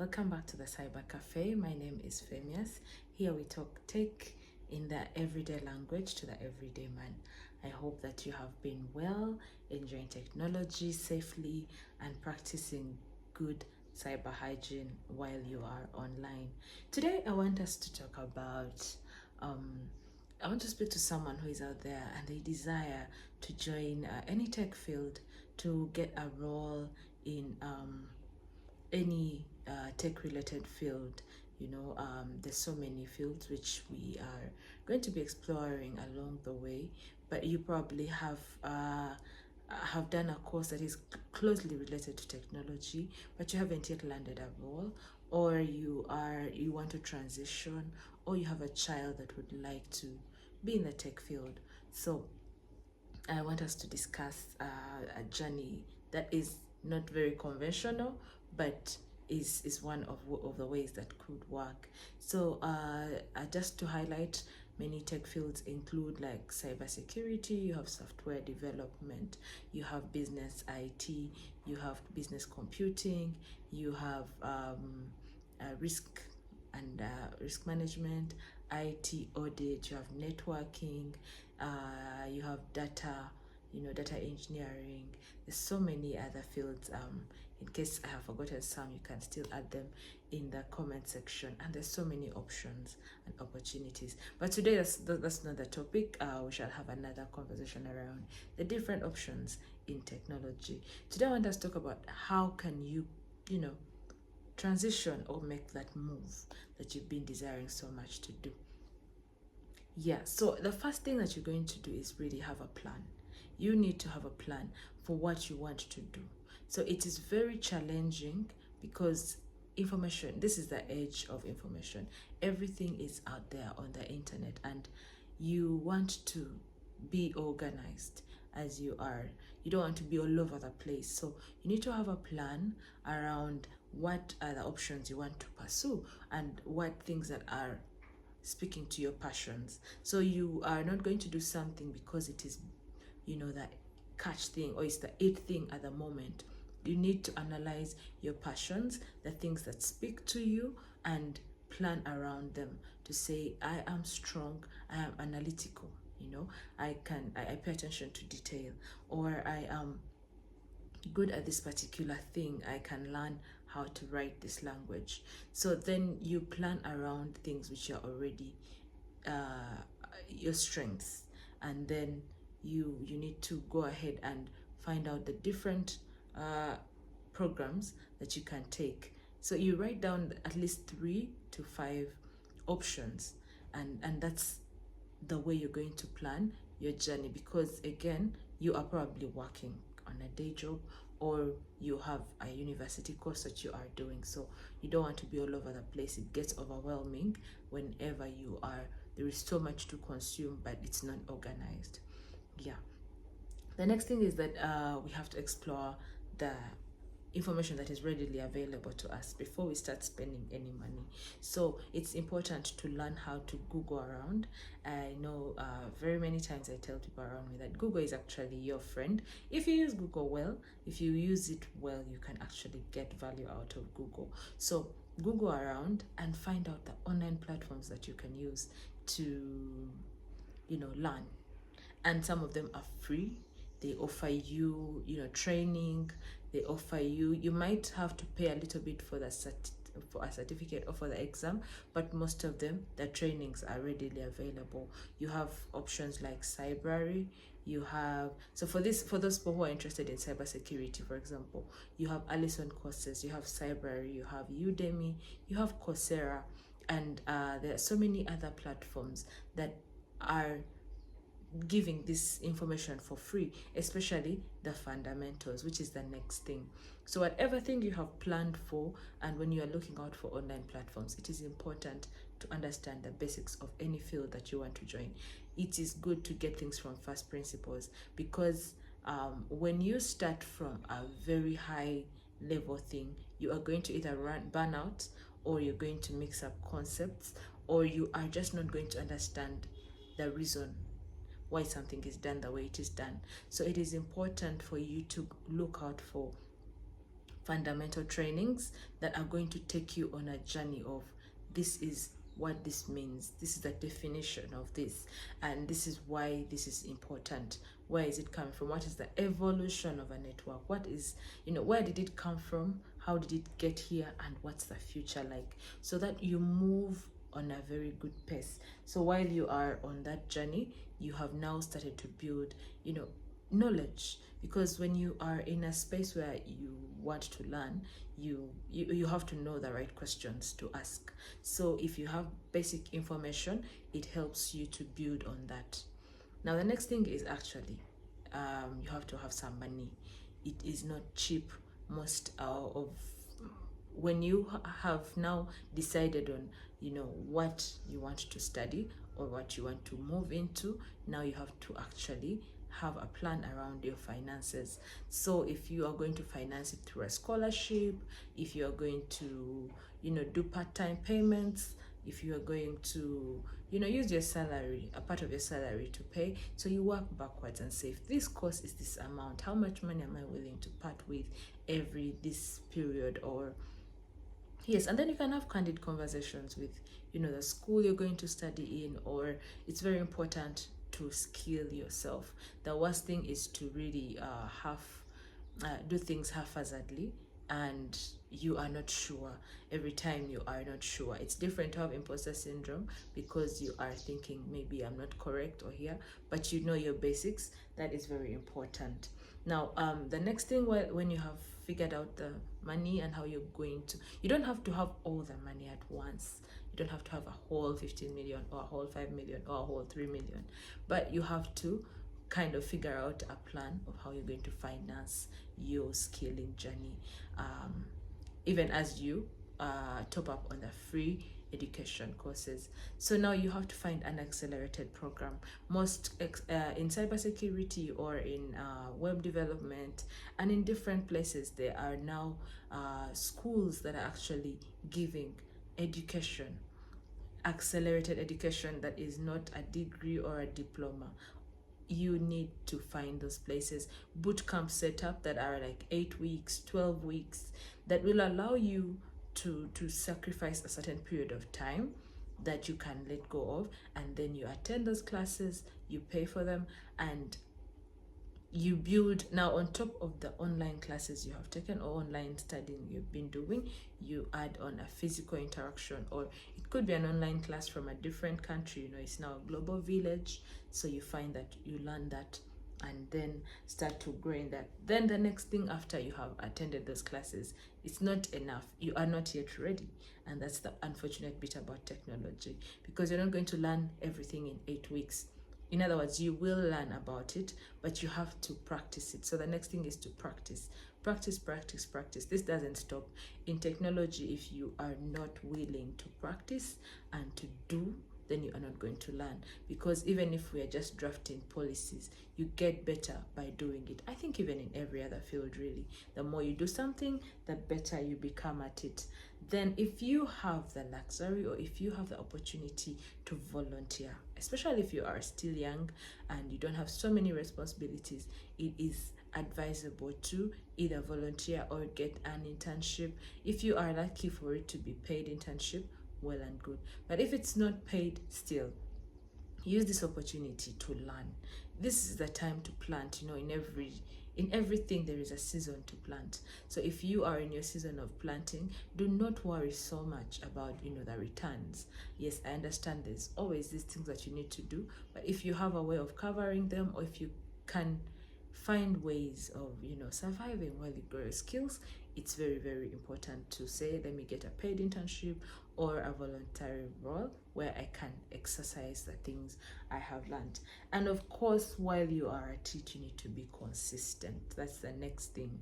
Welcome back to the Cyber Cafe. My name is Femias. Here we talk tech in the everyday language to the everyday man. I hope that you have been well, enjoying technology safely, and practicing good cyber hygiene while you are online. Today, I want us to talk about I want to speak to someone who is out there and they desire to join any tech field to get a role in any tech related field. There's so many fields which we are going to be exploring along the way, but you probably have done a course that is closely related to technology, but you haven't yet landed a role, or you want to transition, or you have a child that would like to be in the tech field. So I want us to discuss a journey that is not very conventional, but is one of the ways that could work. So just to highlight, many tech fields include like cybersecurity, you have software development, you have business IT, you have business computing, you have risk and risk management, IT audit, you have networking, you have data, data engineering. There's so many other fields. In case I have forgotten some, you can still add them in the comment section. And there's so many options and opportunities. But today, that's not the topic. We shall have another conversation around the different options in technology. Today, I want us to talk about how can you, transition or make that move that you've been desiring so much to do. Yeah, so the first thing that you're going to do is really have a plan. You need to have a plan for what you want to do. So it is very challenging because information, this is the age of information. Everything is out there on the internet and you want to be organized as you are. You don't want to be all over the place. So you need to have a plan around what are the options you want to pursue and what things that are speaking to your passions. So you are not going to do something because it is, the catch thing or it's the it thing at the moment. You need to analyze your passions, the things that speak to you, and plan around them to say, I am strong, I am analytical, I pay attention to detail, or I am good at this particular thing, I can learn how to write this language. So then you plan around things which are already your strengths, and then you need to go ahead and find out the different programs that you can take. So you write down at least 3 to 5 options, and that's the way you're going to plan your journey, because again, you are probably working on a day job or you have a university course that you are doing, so you don't want to be all over the place. It gets overwhelming whenever you are, there is so much to consume but it's not organized. Yeah, the next thing is that we have to explore the information that is readily available to us before we start spending any money. So it's important to learn how to Google around. I know very many times I tell people around me that Google is actually your friend. If you use Google well, if you use it well, you can actually get value out of Google. So Google around and find out the online platforms that you can use to, learn. And some of them are free. They offer you, training. They offer you might have to pay a little bit for for a certificate or for the exam, but most of them, the trainings are readily available. You have options like Cybrary. You have, so for those people who are interested in cybersecurity, for example, you have Allison courses, you have Cybrary, you have Udemy, you have Coursera, and there are so many other platforms that are giving this information for free, especially the fundamentals, which is the next thing. So whatever thing you have planned for, and when you are looking out for online platforms, it is important to understand the basics of any field that you want to join. It is good to get things from first principles, because when you start from a very high level thing, you are going to either burn out, or you're going to mix up concepts, or you are just not going to understand the reason why something is done the way it is done. So it is important for you to look out for fundamental trainings that are going to take you on a journey of this is what this means, this is the definition of this, and this is why this is important. Where is it coming from? What is the evolution of a network? What is, where did it come from? How did it get here? And what's the future like? So that you move on a very good pace. So while you are on that journey, you have now started to build, knowledge. Because when you are in a space where you want to learn, you have to know the right questions to ask. So if you have basic information, it helps you to build on that. Now the next thing is actually you have to have some money. It is not cheap. Most of when you have now decided on what you want to study or what you want to move into, now you have to actually have a plan around your finances. So if you are going to finance it through a scholarship, if you are going to do part-time payments, if you are going to use your salary, a part of your salary to pay, so you work backwards and say, if this cost is this amount, how much money am I willing to part with every this period? Or yes, and then you can have candid conversations with the school you're going to study in. Or it's very important to skill yourself. The worst thing is to really do things haphazardly, and you are not sure. Every time you are not sure, it's different to have imposter syndrome because you are thinking maybe I'm not correct or here, but your basics. That is very important. Now the next thing, when you have figured out the money and how you're going to, you don't have to have all the money at once. You don't have to have a whole 15 million or a whole 5 million or a whole 3 million, but you have to kind of figure out a plan of how you're going to finance your skilling journey, even as you top up on the free education courses. So now you have to find an accelerated program. Most in cybersecurity or in web development and in different places, there are now schools that are actually giving education, accelerated education, that is not a degree or a diploma. You need to find those places, boot camp setup that are like 8 weeks, 12 weeks, that will allow you to sacrifice a certain period of time that you can let go of, and then you attend those classes, you pay for them, and you build. Now on top of the online classes you have taken or online studying you've been doing, you add on a physical interaction, or it could be an online class from a different country. It's now a global village, so you find that you learn that and then start to grow in that. Then the next thing, after you have attended those classes, it's not enough. You are not yet ready, and that's the unfortunate bit about technology, because you're not going to learn everything in 8 weeks. In other words, you will learn about it, but you have to practice it. So the next thing is to practice. Practice, practice, practice. This doesn't stop. In technology, if you are not willing to practice and to do, then you are not going to learn. Because even if we are just drafting policies, you get better by doing it. I think even in every other field, really, the more you do something, the better you become at it. Then if you have the luxury or if you have the opportunity to volunteer, especially if you are still young and you don't have so many responsibilities, it is advisable to either volunteer or get an internship. If you are lucky for it to be paid internship, well and good. But if it's not paid, still use this opportunity to learn. This is the time to plant. In everything there is a season to plant. So if you are in your season of planting, do not worry so much about the returns. Yes, I understand there's always these things that you need to do, but if you have a way of covering them, or if you can find ways of surviving while you grow your skills, it's very, very important to say, let me get a paid internship or a voluntary role where I can exercise the things I have learned. And of course, while you are at it, you need to be consistent. That's the next thing.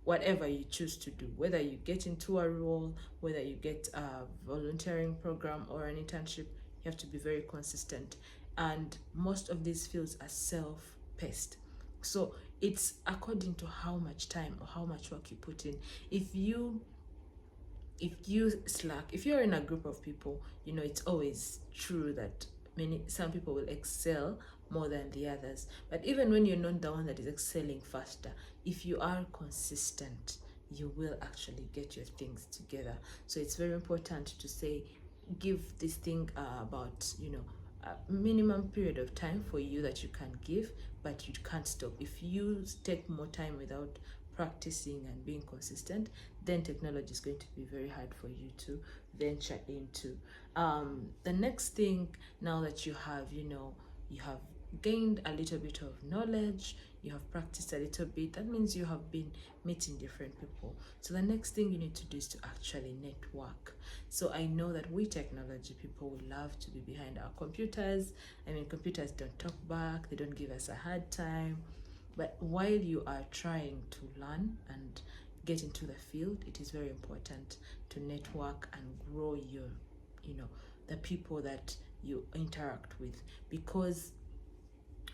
Whatever you choose to do, whether you get into a role, whether you get a volunteering program or an internship, you have to be very consistent. And most of these fields are self-paced. So it's according to how much time or how much work you put in. If you slack, if you're in a group of people, it's always true that some people will excel more than the others. But even when you're not the one that is excelling faster, if you are consistent, you will actually get your things together. So it's very important to say, give this thing about, a minimum period of time for you that you can give, but you can't stop. If you take more time without practicing and being consistent, then technology is going to be very hard for you to venture into. The next thing, now that you have, you have gained a little bit of knowledge, you have practiced a little bit, that means you have been meeting different people. So the next thing you need to do is to actually network. So I know that we technology people would love to be behind our computers. I mean, computers don't talk back, they don't give us a hard time. But while you are trying to learn and get into the field, it is very important to network and grow your, the people that you interact with, because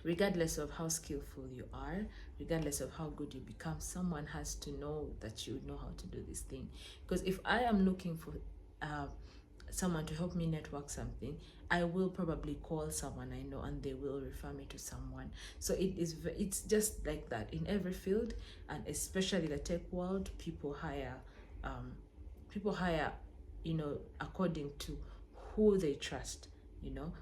regardless of how skillful you are, regardless of how good you become, someone has to know that you know how to do this thing. Because if I am looking for someone to help me network something, I will probably call someone I know and they will refer me to someone. So it's just like that in every field, and especially the tech world. People hire according to who they trust,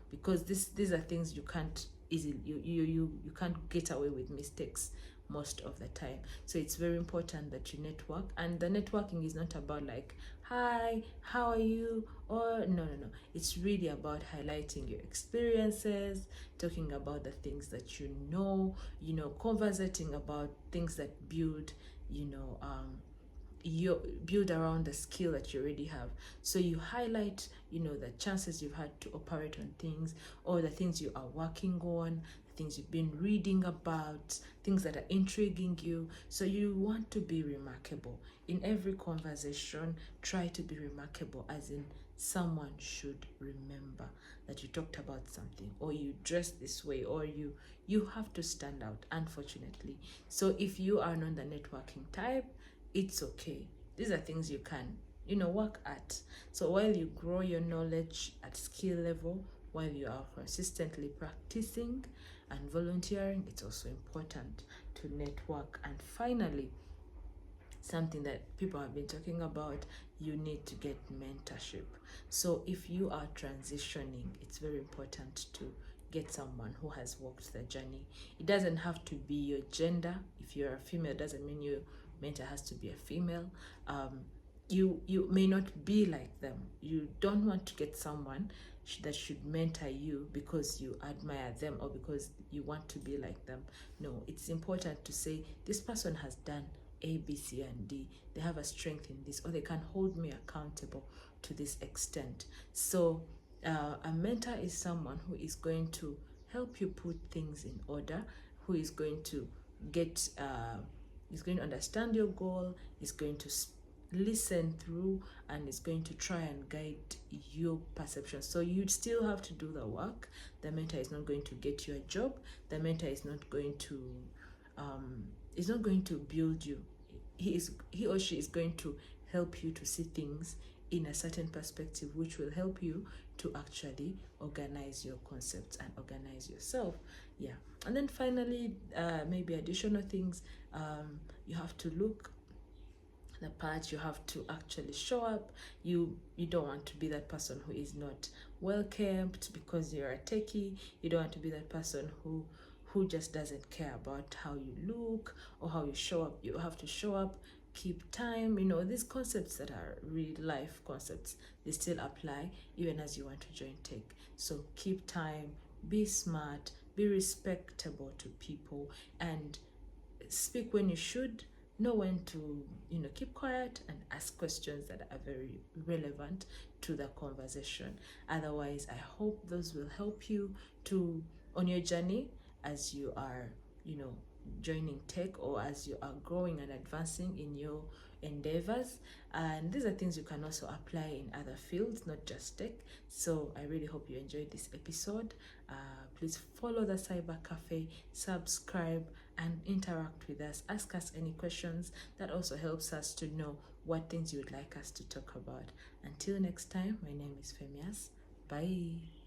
because these are things you can't easily, you can't get away with mistakes most of the time. So it's very important that you network, and the networking is not about like, hi, how are you, or no, it's really about highlighting your experiences, talking about the things that conversating about things that build, you build around the skill that you already have. So you highlight, the chances you've had to operate on things, or the things you are working on, things you've been reading about, things that are intriguing you. So you want to be remarkable. In every conversation, try to be remarkable, as in someone should remember that you talked about something, or you dress this way, or you have to stand out, unfortunately. So if you are not the networking type, it's okay. These are things you can, work at. So while you grow your knowledge at skill level, while you are consistently practicing and volunteering, it's also important to network. And finally, something that people have been talking about, you need to get mentorship. So if you are transitioning, it's very important to get someone who has walked the journey. It doesn't have to be your gender. If you're a female, it doesn't mean your mentor has to be a female. You may not be like them. You don't want to get someone that should mentor you because you admire them or because you want to be like them. No, it's important to say, this person has done A, B, C, and D. They have a strength in this, or they can hold me accountable to this extent. So a mentor is someone who is going to help you put things in order, who is going to is going to understand your goal, is going to listen through, and is going to try and guide your perception. So you still have to do the work. The mentor is not going to get you a job. The mentor is not going to build you. He or she is going to help you to see things in a certain perspective, which will help you to actually organize your concepts and organize yourself. Yeah. And then finally, maybe additional things, you have to look the part, you have to actually show up. You don't want to be that person who is not well kept because you're a techie. You don't want to be that person who just doesn't care about how you look or how you show up. You have to show up, keep time. These concepts that are real life concepts, they still apply even as you want to join tech. So keep time, be smart, be respectable to people, and speak when you should, know when to keep quiet, and ask questions that are very relevant to the conversation. Otherwise, I hope those will help you on your journey as you are joining tech, or as you are growing and advancing in your endeavors. And these are things you can also apply in other fields, not just tech. So I really hope you enjoyed this episode. Please follow the Cyber Cafe, subscribe, and interact with us. Ask us any questions. That also helps us to know what things you would like us to talk about. Until next time, my name is Femias. Bye.